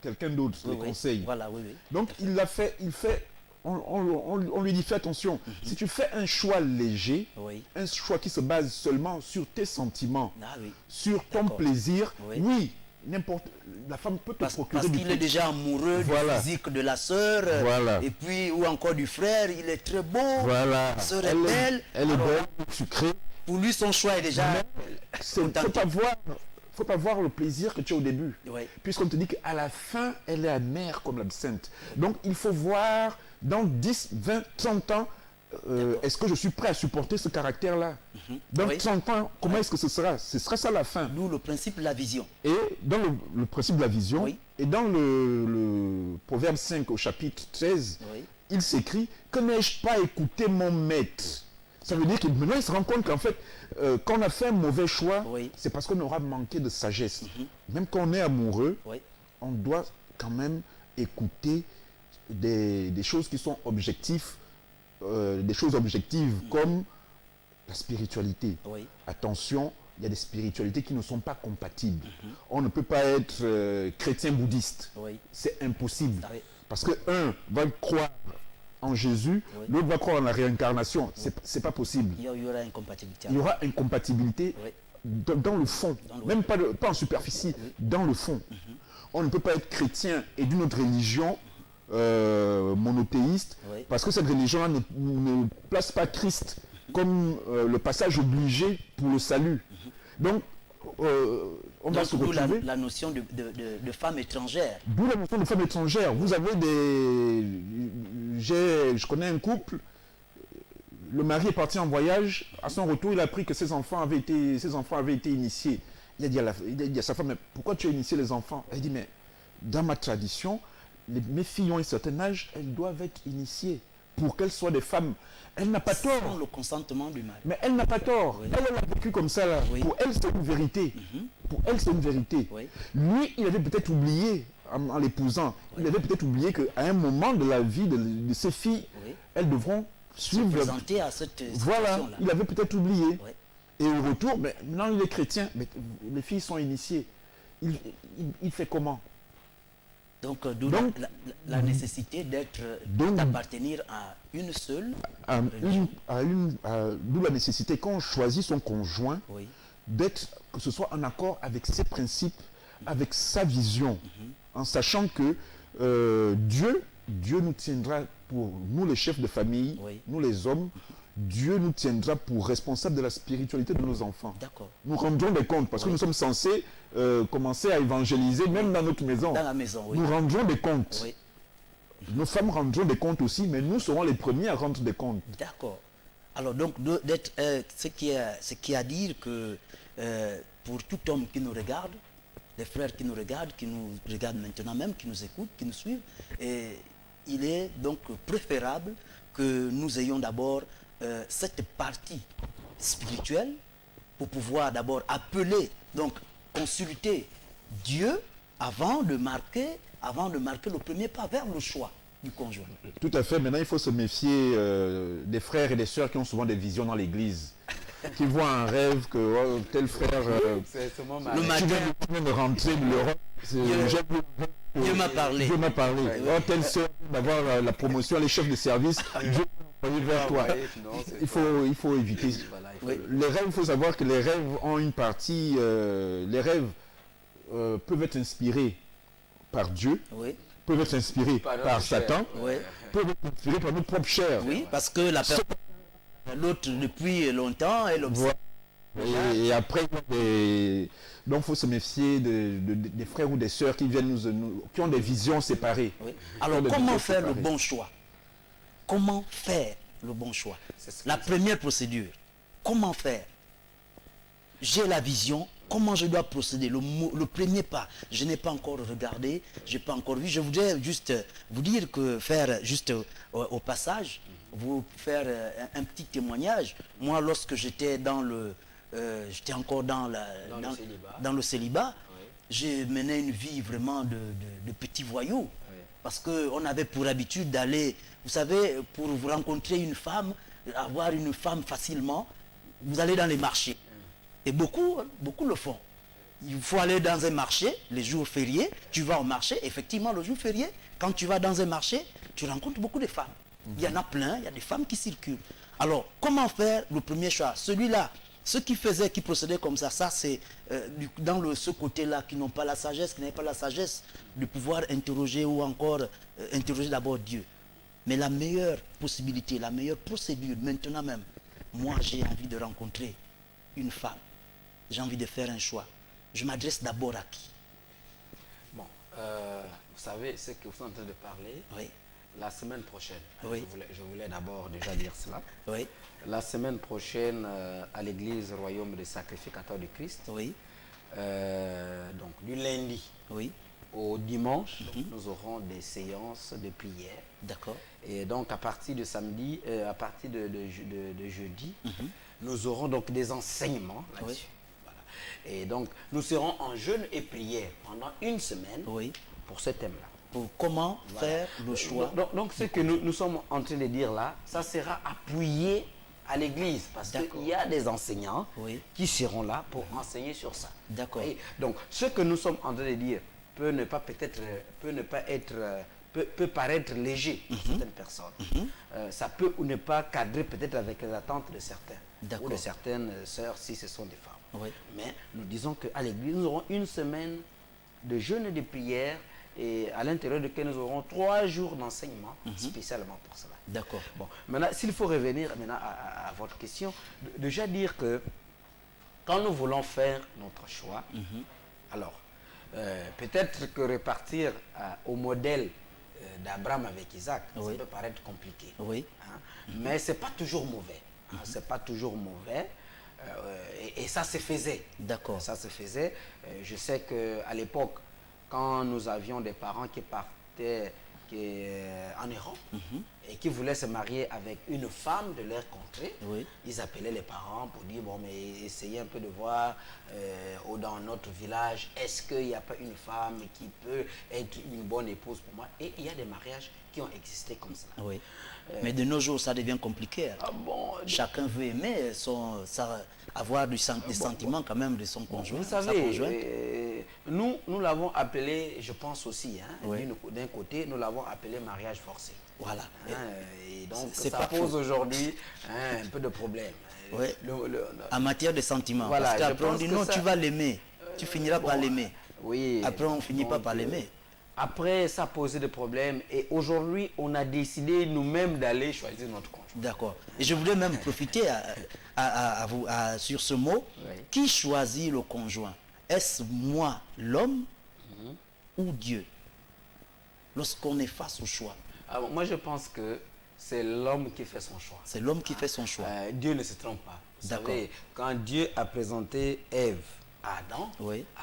quelqu'un d'autre, les conseils. Voilà, Donc il fait on lui dit fais attention. Si tu fais un choix léger, un choix qui se base seulement sur tes sentiments, sur ton plaisir, la femme peut te procurer parce qu'il est déjà amoureux du physique de la sœur, et puis ou encore du frère, il est très beau, la sœur est belle, elle est belle, sucrée. Pour lui, son choix est déjà... Il ne faut pas voir le plaisir que tu as au début. Puisqu'on te dit qu'à la fin, elle est amère comme l'absinthe. Donc, il faut voir dans 10, 20, 30 ans, est-ce que je suis prêt à supporter ce caractère-là? Dans 30 ans, comment est-ce que ce sera? Ce sera ça la fin. D'où le principe de la vision. Et dans le principe de la vision, et dans le Proverbe 5 au chapitre 13, il s'écrit « Que n'ai-je pas écouté mon maître ?» Ça veut dire que maintenant il se rend compte qu'en fait, quand on a fait un mauvais choix, c'est parce qu'on aura manqué de sagesse. Même quand on est amoureux, on doit quand même écouter des choses qui sont objectives, des choses objectives comme la spiritualité. Attention, il y a des spiritualités qui ne sont pas compatibles. On ne peut pas être chrétien bouddhiste. C'est impossible. Parce que un va croire en Jésus, l'autre va croire en la réincarnation. C'est pas possible. Il y aura incompatibilité. Il y aura incompatibilité dans le fond, même pas en superficie, dans le fond. On ne peut pas être chrétien et d'une autre religion monothéiste, parce que cette religion-là ne place pas Christ comme le passage obligé pour le salut. Donc, on va se retrouver... la notion de femme étrangère. D'où la notion de femme étrangère. Vous avez je connais un couple, le mari est parti en voyage, à son retour, il a appris que ses enfants avaient été initiés. Il a dit à sa femme, mais pourquoi tu as initié les enfants? Elle dit, mais dans ma tradition, mes filles ont un certain âge, elles doivent être initiées pour qu'elles soient des femmes. Elle n'a pas tort. Sans le consentement du mari. Mais elle n'a pas tort. Elle a vécu comme ça. Là. Pour elle, c'est une vérité. Pour elle, c'est une vérité. Lui, il avait peut-être oublié, en l'épousant, il avait peut-être oublié qu'à un moment de la vie de ses filles, elles devront suivre... Se présenter à cette voilà, il avait peut-être oublié. Et au retour, mais maintenant il est chrétien, mais les filles sont initiées. Il fait comment? Donc, la nécessité d'appartenir à une seule d'où la nécessité, quand on choisit son conjoint, d'être, que ce soit en accord avec ses principes, avec sa vision, en sachant que Dieu nous tiendra, pour nous les chefs de famille, nous les hommes, Dieu nous tiendra pour responsables de la spiritualité de nos enfants. Nous rendrons des comptes, parce que nous sommes censés commencer à évangéliser, même dans notre maison. Dans la maison, Nous rendrons des comptes. Nos femmes rendront des comptes aussi, mais nous serons les premiers à rendre des comptes. D'accord. Alors donc, ce qui est à dire que pour tout homme qui nous regarde, les frères qui nous regardent maintenant même, qui nous écoutent, qui nous suivent, il est donc préférable que nous ayons d'abord cette partie spirituelle pour pouvoir d'abord appeler, donc consulter Dieu avant de marquer le premier pas vers le choix du conjoint. Tout à fait. Maintenant, il faut se méfier des frères et des sœurs qui ont souvent des visions dans l'église. Qui voient un rêve que tel frère... le matin... Tu viens de rentrer de l'Europe. Dieu m'a parlé. Dieu m'a parlé. Telle sœur d'avoir la promotion, les chefs de service. Dieu m'a envoyé vers toi. Il faut éviter. Les rêves, il faut savoir que les rêves ont une partie... les rêves peuvent être inspirés par Dieu, peuvent être inspirés par Satan, peuvent être inspirés par notre propre chair. Oui, parce que la personne, l'autre depuis longtemps, elle observe. Et après, donc il faut se méfier des frères ou des sœurs qui viennent qui ont des visions séparées. Alors comment faire le bon choix? Comment faire le bon choix? La première procédure, comment faire? J'ai la vision, comment je dois procéder? Le premier pas, je n'ai pas encore regardé, je n'ai pas encore vu. Je voudrais juste vous dire que faire juste au passage, vous faire un petit témoignage. Moi, lorsque j'étais j'étais encore dans le célibat, j'ai mené une vie vraiment de petit voyou. Parce qu'on avait pour habitude d'aller, vous savez, pour vous rencontrer une femme, avoir une femme facilement, vous allez dans les marchés. Et beaucoup le font. Il faut aller dans un marché, les jours fériés, tu vas au marché, effectivement le jour férié, quand tu vas dans un marché, tu rencontres beaucoup de femmes. Il y en a plein, il y a des femmes qui circulent. Alors, comment faire le premier choix? Celui-là, ceux qui procédaient comme ça c'est dans ce côté-là, qui n'ont pas la sagesse, qui n'avaient pas la sagesse de pouvoir interroger ou encore interroger d'abord Dieu. Mais la meilleure possibilité, la meilleure procédure, maintenant même, moi j'ai envie de rencontrer une femme. J'ai envie de faire un choix. Je m'adresse d'abord à qui? Bon, vous savez, ce que vous êtes en train de parler, oui. La semaine prochaine, oui. je voulais d'abord déjà dire cela. Oui. La semaine prochaine, à l'église Royaume des Sacrificateurs du Christ, oui. Donc du lundi oui. au dimanche, nous aurons des séances de prière. D'accord. Et donc à partir de samedi, à partir de jeudi, nous aurons donc des enseignements là-dessus. Oui. Voilà. Et donc nous serons en jeûne et prière pendant une semaine oui. pour ce thème-là. Pour comment faire le choix. Donc ce que nous sommes en train de dire là, ça sera appuyé à l'église parce qu'il y a des enseignants oui. qui seront là pour enseigner sur ça. D'accord. Donc ce que nous sommes en train de dire peut paraître léger pour certaines personnes. Ça peut ou ne pas cadrer peut-être avec les attentes de certains ou de certaines sœurs si ce sont des femmes. Oui. Mais nous disons qu'à l'église, nous aurons une semaine de jeûne et de prière et à l'intérieur de laquelle nous aurons 3 jours d'enseignement spécialement pour cela. D'accord. Bon, maintenant, s'il faut revenir maintenant à votre question, déjà dire que quand nous voulons faire notre choix, alors peut-être que repartir au modèle d'Abraham avec Isaac, ça peut paraître compliqué. Oui. Hein, mais ce n'est pas toujours mauvais. Hein, c'est pas toujours mauvais. Et ça se faisait. D'accord. Ça se faisait. Je sais qu'à l'époque, quand nous avions des parents qui partaient en Europe et qui voulaient se marier avec une femme de leur contrée, ils appelaient les parents pour dire, bon, mais essayez un peu de voir dans notre village, est-ce qu'il n'y a pas une femme qui peut être une bonne épouse pour moi? Et il y a des mariages qui ont existé comme ça. Oui. Mais de nos jours, ça devient compliqué. Bon, chacun veut aimer, avoir des sentiments quand même de son conjoint. Vous savez, nous l'avons appelé, je pense aussi, hein, d'un côté, nous l'avons appelé mariage forcé. Voilà. Et donc, ça pose aujourd'hui un peu de problème. Oui. En matière de sentiments. Voilà, parce qu'après on dit non, tu vas l'aimer. Tu finiras par l'aimer. Oui. Après, on finit pas par l'aimer. Après, ça a posé des problèmes. Et aujourd'hui, on a décidé nous-mêmes d'aller choisir notre conjoint. D'accord. Et je voudrais même profiter sur ce mot. Qui choisit le conjoint? Est-ce moi, l'homme, ou Dieu? Lorsqu'on est face au choix. Alors, moi, je pense que c'est l'homme qui fait son choix. C'est l'homme qui fait son choix. Dieu ne se trompe pas. Vous D'accord. savez, quand Dieu a présenté Ève à Adam,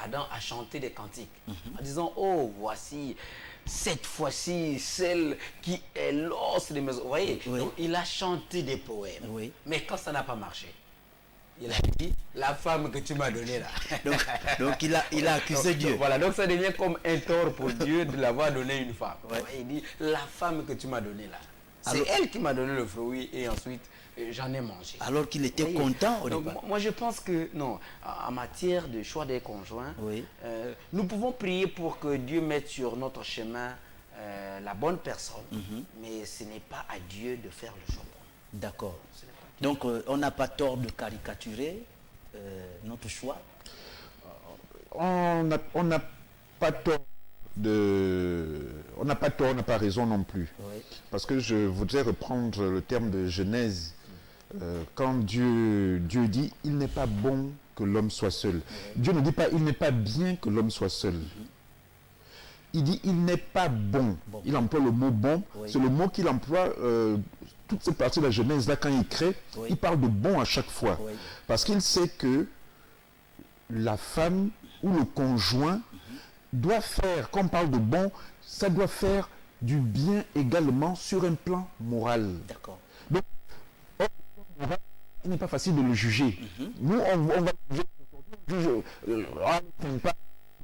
Adam a chanté des cantiques en disant, oh, voici cette fois-ci celle qui est l'os de mes os. Vous voyez, donc, il a chanté des poèmes. Mais quand ça n'a pas marché, il a dit, la femme que tu m'as donnée là. donc il a accusé Dieu. Donc, voilà, donc ça devient comme un tort pour Dieu de l'avoir donné une femme. Il dit, la femme que tu m'as donnée là, c'est elle qui m'a donné le fruit et ensuite j'en ai mangé. Alors qu'il était content au départ. Moi je pense que non, en matière de choix des conjoints, nous pouvons prier pour que Dieu mette sur notre chemin la bonne personne, mais ce n'est pas à Dieu de faire le choix pour nous. D'accord. Donc on n'a pas tort de caricaturer notre choix. On n'a pas tort on n'a pas tort, on n'a pas raison non plus. Parce que je voudrais reprendre le terme de Genèse. Quand Dieu dit, il n'est pas bon que l'homme soit seul. Dieu ne dit pas, il n'est pas bien que l'homme soit seul. Il dit, il n'est pas bon. Il emploie le mot bon. C'est le mot qu'il emploie toute cette partie de la Genèse là quand il crée. Il parle de bon à chaque fois. Parce qu'il sait que la femme ou le conjoint doit faire, quand on parle de bon, ça doit faire du bien également sur un plan moral. D'accord. Donc, il n'est pas facile de le juger. Nous, on va juger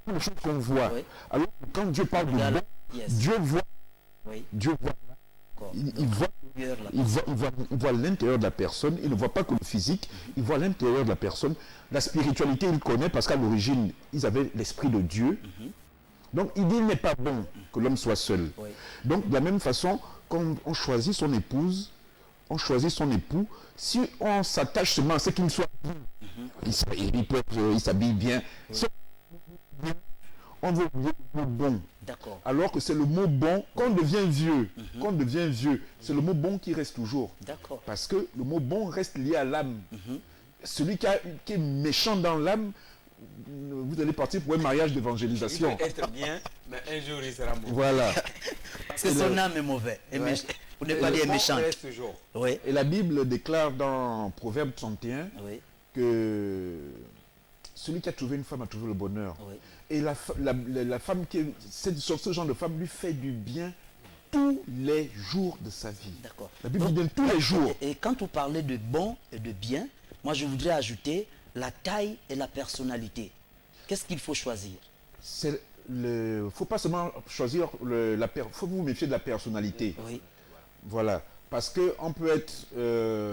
les choses qu'on voit. Alors, quand Dieu parle de bon, Dieu voit. Dieu voit. Il voit l'intérieur de la personne, il ne voit pas que le physique, il voit l'intérieur de la personne. La spiritualité, il connaît parce qu'à l'origine, ils avaient l'esprit de Dieu. Donc, il dit, il n'est pas bon que l'homme soit seul. Donc, de la même façon, quand on choisit son épouse, on choisit son époux, si on s'attache seulement à ce qu'il soit bon, il s'habille bien, si on veut le mot bon. D'accord. Alors que c'est le mot bon, quand on devient vieux, c'est le mot bon qui reste toujours. D'accord. Parce que le mot bon reste lié à l'âme. Celui qui est méchant dans l'âme, vous allez partir pour un mariage d'évangélisation. Il peut être bien, mais un jour il sera mauvais. Voilà. Parce que son âme est mauvaise. Vous n'êtes pas dit méchant. Oui. Et la Bible déclare dans Proverbe 31 que celui qui a trouvé une femme a trouvé le bonheur. Oui. Et la femme, ce genre de femme lui fait du bien tous les jours de sa vie. D'accord. La Bible dit tous les jours. Et quand vous parlez de bon et de bien, moi je voudrais ajouter la taille et la personnalité. Qu'est-ce qu'il faut choisir? Il ne faut pas seulement choisir, faut vous méfier de la personnalité. Oui. Voilà. Parce qu'on peut être...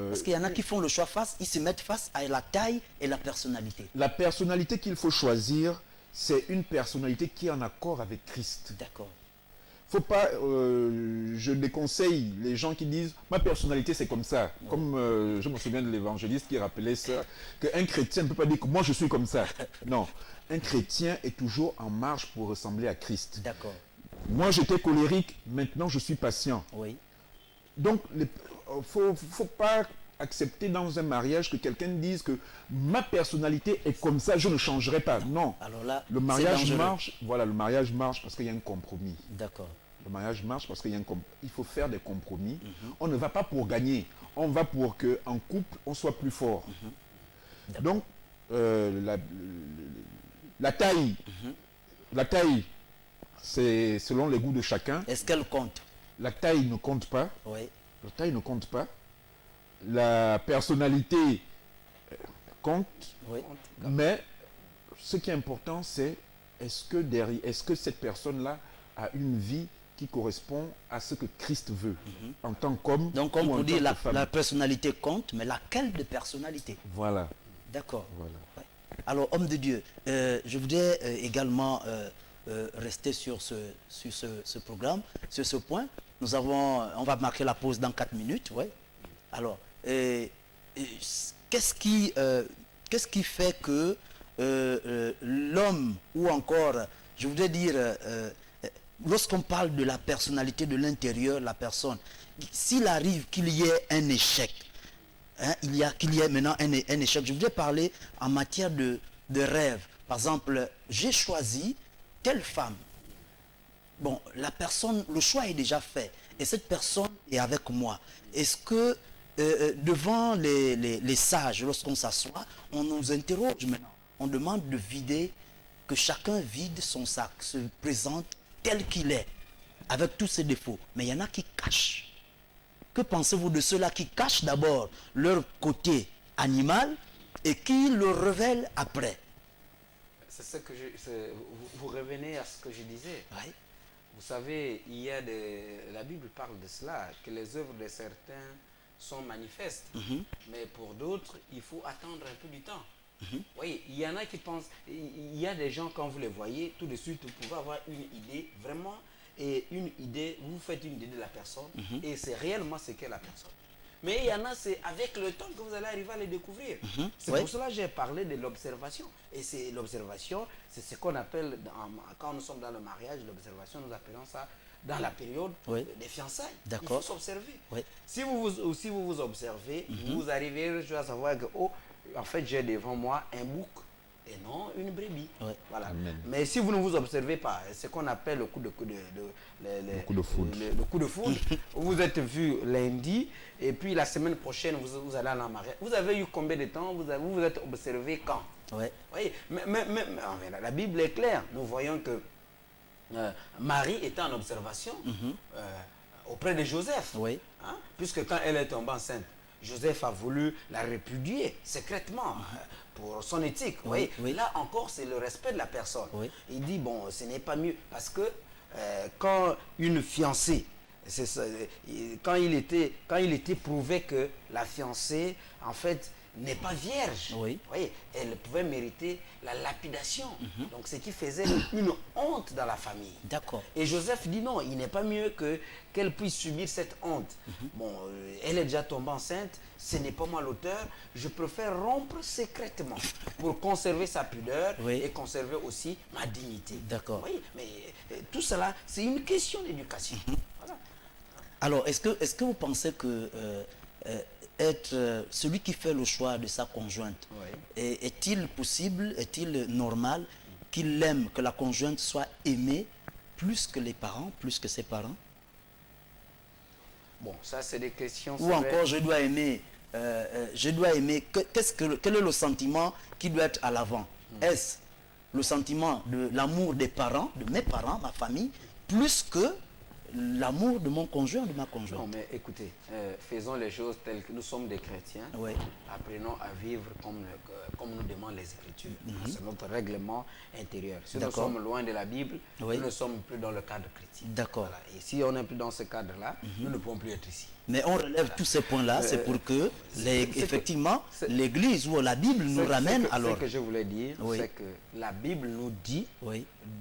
Parce qu'il y en a qui font le choix ils se mettent face à la taille et la personnalité. La personnalité qu'il faut choisir, c'est une personnalité qui est en accord avec Christ. D'accord. Faut pas, je déconseille les gens qui disent ma personnalité c'est comme ça. Oui. Comme je me souviens de l'évangéliste qui rappelait ça, qu'un chrétien ne peut pas dire que moi je suis comme ça. Non, un chrétien est toujours en marche pour ressembler à Christ. D'accord. Moi j'étais colérique, maintenant je suis patient. Oui. Donc faut pas accepter dans un mariage que quelqu'un dise que ma personnalité est comme ça, je ne changerai pas. Non. Alors là, le mariage marche. Voilà, le mariage marche parce qu'il y a un compromis. D'accord. Le mariage marche parce qu'il y a un compromis. Il faut faire des compromis. On ne va pas pour gagner. On va pour qu'en couple, on soit plus fort. Donc, la taille. La taille, c'est selon les goûts de chacun. Est-ce qu'elle compte? La taille ne compte pas. Oui. La taille ne compte pas. La personnalité compte, oui. Mais ce qui est important, c'est est-ce que cette personne-là a une vie qui correspond à ce que Christ veut en tant qu'homme. Donc on peut dire la personnalité compte, mais laquelle de personnalité? Voilà. D'accord. Voilà. Ouais. Alors, homme de Dieu, je voudrais également rester sur ce programme, sur ce point. On va marquer la pause dans 4 minutes. Ouais. Alors, qu'est-ce qui fait que l'homme, ou encore, je voudrais dire, lorsqu'on parle de la personnalité de l'intérieur, la personne, s'il arrive qu'il y ait un échec, qu'il y ait maintenant un échec, je voudrais parler en matière de rêve. Par exemple, j'ai choisi telle femme. Bon, la personne, le choix est déjà fait. Et cette personne est avec moi. Est-ce que devant les sages, lorsqu'on s'assoit, on nous interroge maintenant. On demande de vider, que chacun vide son sac, se présente tel qu'il est, avec tous ses défauts. Mais il y en a qui cachent. Que pensez-vous de ceux-là qui cachent d'abord leur côté animal et qui le révèlent après? C'est ce que vous revenez à ce que je disais. Oui. Vous savez, la Bible parle de cela, que les œuvres de certains sont manifestes. Mais pour d'autres, il faut attendre un peu du temps. Oui, il y en a qui pensent, il y a des gens, quand vous les voyez, tout de suite, vous pouvez avoir une idée, vraiment, et une idée, vous faites une idée de la personne, et c'est réellement ce qu'est la personne. Mais il y en a, c'est avec le temps que vous allez arriver à les découvrir. C'est pour cela que j'ai parlé de l'observation. Et c'est l'observation, c'est ce qu'on appelle, quand nous sommes dans le mariage, l'observation, nous appelons ça dans la période des fiançailles. Il faut s'observer. Si vous vous observez, vous arrivez à savoir que, oh, en fait, j'ai devant moi un bouc et non une brebis. Voilà. Mais si vous ne vous observez pas, c'est ce qu'on appelle le coup de foudre. Le coup de foudre. Vous êtes vu lundi et puis la semaine prochaine, vous allez en mariage. Vous avez eu combien de temps? Vous vous êtes observé quand? Voyez, mais la Bible est claire. Nous voyons que Marie était en observation auprès de Joseph. Puisque quand elle est tombée enceinte, Joseph a voulu la répudier secrètement pour son éthique. Là encore, c'est le respect de la personne. Il dit, bon, ce n'est pas mieux. Parce que quand une fiancée, quand il était prouvé que la fiancée, en fait, n'est pas vierge. Oui. Vous voyez, elle pouvait mériter la lapidation. Donc, ce qui faisait une honte dans la famille. D'accord. Et Joseph dit non, il n'est pas mieux qu'elle puisse subir cette honte. Bon, elle est déjà tombée enceinte, ce n'est pas moi l'auteur, je préfère rompre secrètement pour conserver sa pudeur et conserver aussi ma dignité. D'accord. Oui, mais tout cela, c'est une question d'éducation. Voilà. Alors, est-ce que vous pensez que être celui qui fait le choix de sa conjointe, est-il possible, est-il normal qu'il aime que la conjointe soit aimée plus que les parents, plus que ses parents? Bon, ça c'est des questions... Ou encore, je dois aimer, quel est le sentiment qui doit être à l'avant? Est-ce le sentiment de l'amour des parents, de mes parents, ma famille, plus que l'amour de mon conjoint, de ma conjointe? Non, mais écoutez, faisons les choses telles que nous sommes des chrétiens. Apprenons à vivre comme nous demandent les Écritures. C'est notre règlement intérieur. Si nous sommes loin de la Bible, nous ne sommes plus dans le cadre chrétien. D'accord. Voilà. Et si on n'est plus dans ce cadre-là, nous ne pouvons plus être ici. Mais on relève tous ces points-là, c'est pour que, effectivement, l'Église ou la Bible nous ramène alors. Ce que je voulais dire, c'est que la Bible nous dit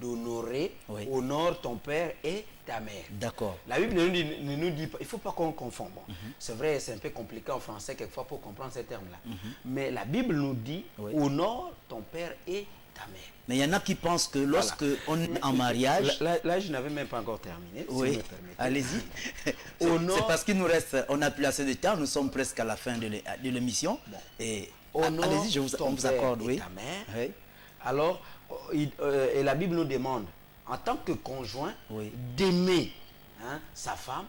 d'honorer, honore ton père et ta mère. D'accord. La Bible ne nous dit pas, il ne faut pas qu'on confonde. Bon, c'est vrai, c'est un peu compliqué en français quelquefois pour comprendre ces termes-là. Mais la Bible nous dit, honore ton père et ta mère. Mais il y en a qui pensent que lorsque on est en mariage... Là, je n'avais même pas encore terminé. Oui, allez-y. C'est parce qu'il nous reste, on n'a plus assez de temps, nous sommes presque à la fin de l'émission. Et allez-y, on vous accorde, ta mère. Alors, et la Bible nous demande, en tant que conjoint, d'aimer sa femme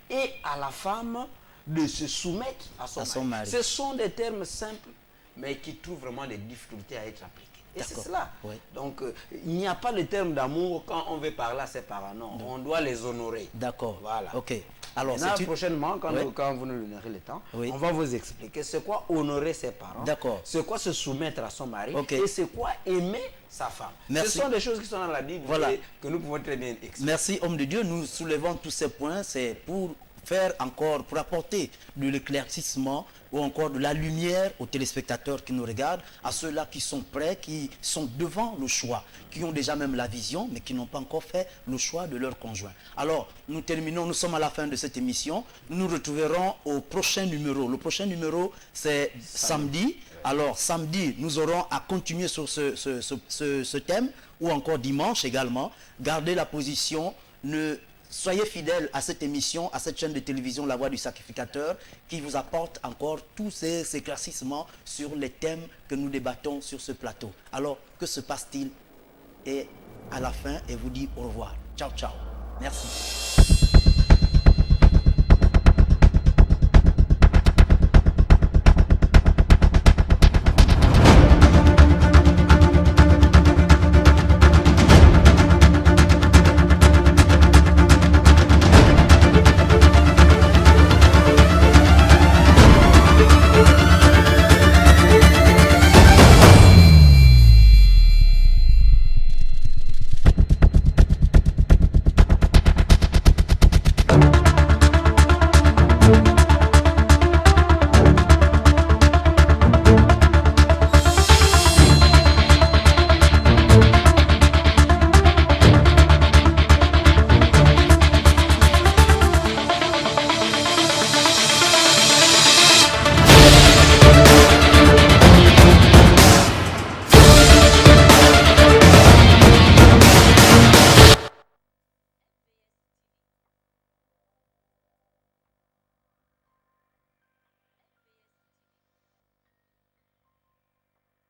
et à la femme de se soumettre à son mari. Ce sont des termes simples, mais qui trouvent vraiment des difficultés à être appliqués. Et c'est cela. Donc, il n'y a pas le terme d'amour quand on veut parler à ses parents. Non, on doit les honorer. D'accord. Voilà. Ok. Alors, prochainement, quand vous nous donnerez le temps, on va vous expliquer c'est quoi honorer ses parents. D'accord. C'est quoi se soumettre à son mari. Et c'est quoi aimer sa femme. Merci. Ce sont des choses qui sont dans la Bible et que nous pouvons très bien expliquer. Merci, homme de Dieu. Nous soulevons tous ces points. C'est pour faire encore, pour apporter de l'éclaircissement ou encore de la lumière aux téléspectateurs qui nous regardent, à ceux-là qui sont prêts, qui sont devant le choix, qui ont déjà même la vision, mais qui n'ont pas encore fait le choix de leur conjoint. Alors, nous terminons, nous sommes à la fin de cette émission. Nous nous retrouverons au prochain numéro. Le prochain numéro, c'est samedi. Alors, samedi, nous aurons à continuer sur ce thème, ou encore dimanche également. Gardez la position, soyez fidèles à cette émission, à cette chaîne de télévision La Voix du Sacrificateur, qui vous apporte encore tous ces éclaircissements sur les thèmes que nous débattons sur ce plateau. Alors, que se passe-t-il? Et à la fin, elle vous dit au revoir. Ciao, ciao. Merci.